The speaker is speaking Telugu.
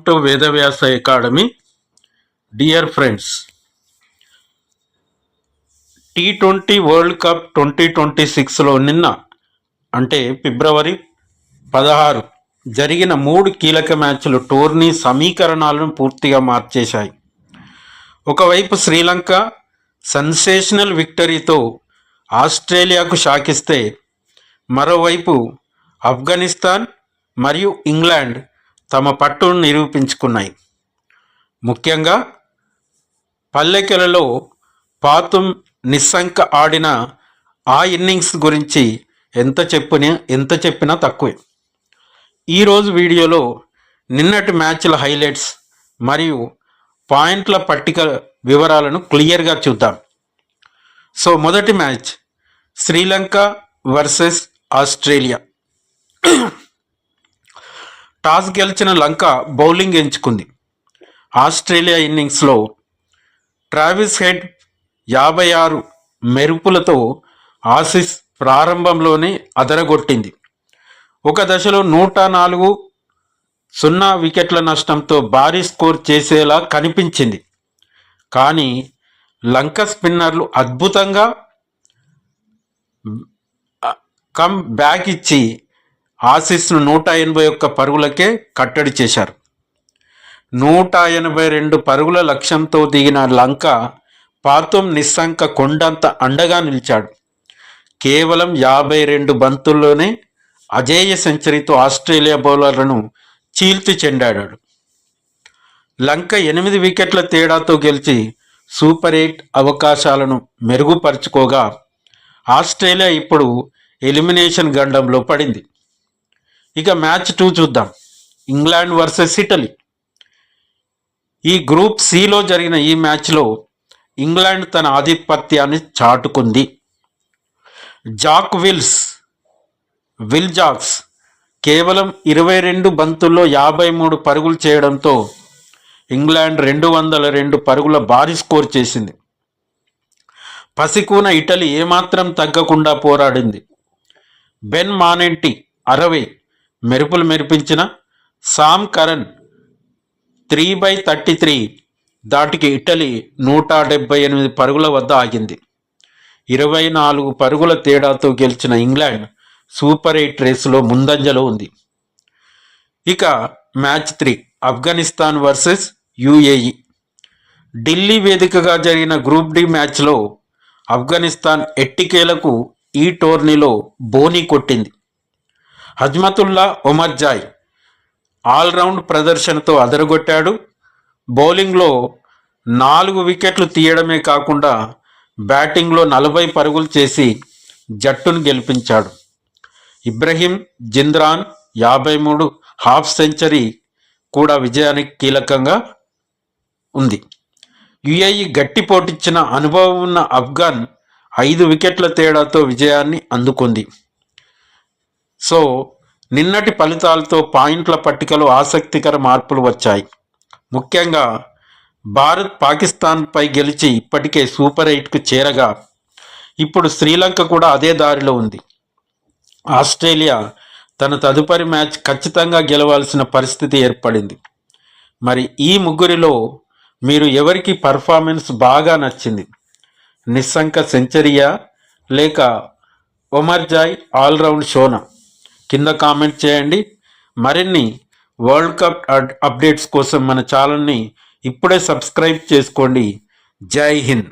Welcome to Vedavyasa Academy. Dear friends, T20 World Cup 2026లో నిన్న అంటే ఫిబ్రవరి 16 జరిగిన 3 కీలక మ్యాచ్లు టోర్నీ సమీకరణాలను పూర్తిగా మార్చేశాయి. ఒకవైపు శ్రీలంక సెన్సేషనల్ విక్టరీతో ఆస్ట్రేలియాకు షాకిస్తే, మరోవైపు ఆఫ్ఘనిస్తాన్ మరియు ఇంగ్లాండ్ తమ పట్టును నిరూపించుకున్నాయి. ముఖ్యంగా పల్లెకెలలో పాతుమ్ నిస్సంక ఆడిన ఆ ఇన్నింగ్స్ గురించి ఎంత చెప్పినా తక్కువే. ఈరోజు వీడియోలో నిన్నటి మ్యాచ్ల హైలైట్స్ మరియు పాయింట్ల పట్టిక వివరాలను క్లియర్గా చూద్దాం. సో మొదటి match Sri Lanka versus Australia. Toss గెలిచిన లంక బౌలింగ్ ఎంచుకుంది. ఆస్ట్రేలియా ఇన్నింగ్స్లో ట్రావిస్ హెడ్ 56 మెరుపులతో ఆసీస్ ప్రారంభంలోనే అదరగొట్టింది. ఒక దశలో 104 0 వికెట్ల నష్టంతో భారీ స్కోర్ చేసేలా కనిపించింది. కానీ లంక స్పిన్నర్లు అద్భుతంగా కమ్ బ్యాక్ ఇచ్చి ఆసీస్ను 181 పరుగులకే కట్టడి చేశారు. 182 పరుగుల లక్ష్యంతో దిగిన లంక పాతుమ్ నిస్సంక కొండంత అండగా నిలిచాడు. కేవలం 52 బంతుల్లోనే అజేయ సెంచరీతో ఆస్ట్రేలియా బౌలర్లను చీల్చి చెండాడాడు. లంక 8 వికెట్ల తేడాతో గెలిచి సూపర్ 8 అవకాశాలను మెరుగుపరుచుకోగా, ఆస్ట్రేలియా ఇప్పుడు ఎలిమినేషన్ గండంలో పడింది. ఇక మ్యాచ్ 2 చూద్దాం. England versus Italy. ఈ గ్రూప్ సిలో జరిగిన ఈ మ్యాచ్లో ఇంగ్లాండ్ తన ఆధిపత్యాన్ని చాటుకుంది. విల్ జాక్స్ కేవలం 22 బంతుల్లో 53 పరుగులు చేయడంతో ఇంగ్లాండ్ 202 పరుగుల భారీ స్కోర్ చేసింది. పసికూన ఇటలీ ఏమాత్రం తగ్గకుండా పోరాడింది. బెన్ మానెంటి 60 మెరుపులు మెరిపించిన సామ్ కరన్ 3/33 దాటికి ఇటలీ 178 పరుగుల వద్ద ఆగింది. 24 పరుగుల తేడాతో గెలిచిన ఇంగ్లాండ్ సూపర్ 8 రేసులో ముందంజలో ఉంది. ఇక match 3 Afghanistan versus UAE. Delhi వేదికగా జరిగిన గ్రూప్ డి మ్యాచ్లో ఆఫ్ఘనిస్తాన్ ఎట్టికేలకు ఈ టోర్నీలో బోనీ కొట్టింది. హజ్మతుల్లా ఒమర్జాయ్ ఆల్రౌండ్ ప్రదర్శనతో అదరగొట్టాడు. బౌలింగ్లో 4 వికెట్లు తీయడమే కాకుండా బ్యాటింగ్లో 40 పరుగులు చేసి జట్టును గెలిపించాడు. ఇబ్రహీం జింద్రాన్ 53 హాఫ్ సెంచరీ కూడా విజయానికి కీలకంగా ఉంది. యుఏఈ గట్టి పోటిచ్చిన అనుభవం ఉన్న ఆఫ్ఘన్ 5 వికెట్ల తేడాతో విజయాన్ని అందుకుంది. సో నిన్నటి ఫలితాలతో పాయింట్ల పట్టికలో ఆసక్తికర మార్పులు వచ్చాయి. ముఖ్యంగా భారత్ పాకిస్తాన్పై గెలిచి ఇప్పటికే సూపర్ 8కు చేరగా, ఇప్పుడు శ్రీలంక కూడా అదే దారిలో ఉంది. ఆస్ట్రేలియా తన తదుపరి మ్యాచ్ ఖచ్చితంగా గెలవాల్సిన పరిస్థితి ఏర్పడింది. మరి ఈ ముగ్గురిలో మీరు ఎవరికి పర్ఫార్మెన్స్ బాగా నచ్చింది? నిస్సంక సెంచరీయా లేక ఒమర్జాయ్ ఆల్రౌండ్ షోనా? కింద కామెంట్ చేయండి. మరిన్ని వరల్డ్ కప్ అప్డేట్స్ కోసం మన ఛానల్ని ఇప్పుడే సబ్స్క్రైబ్ చేసుకోండి. జై హింద్.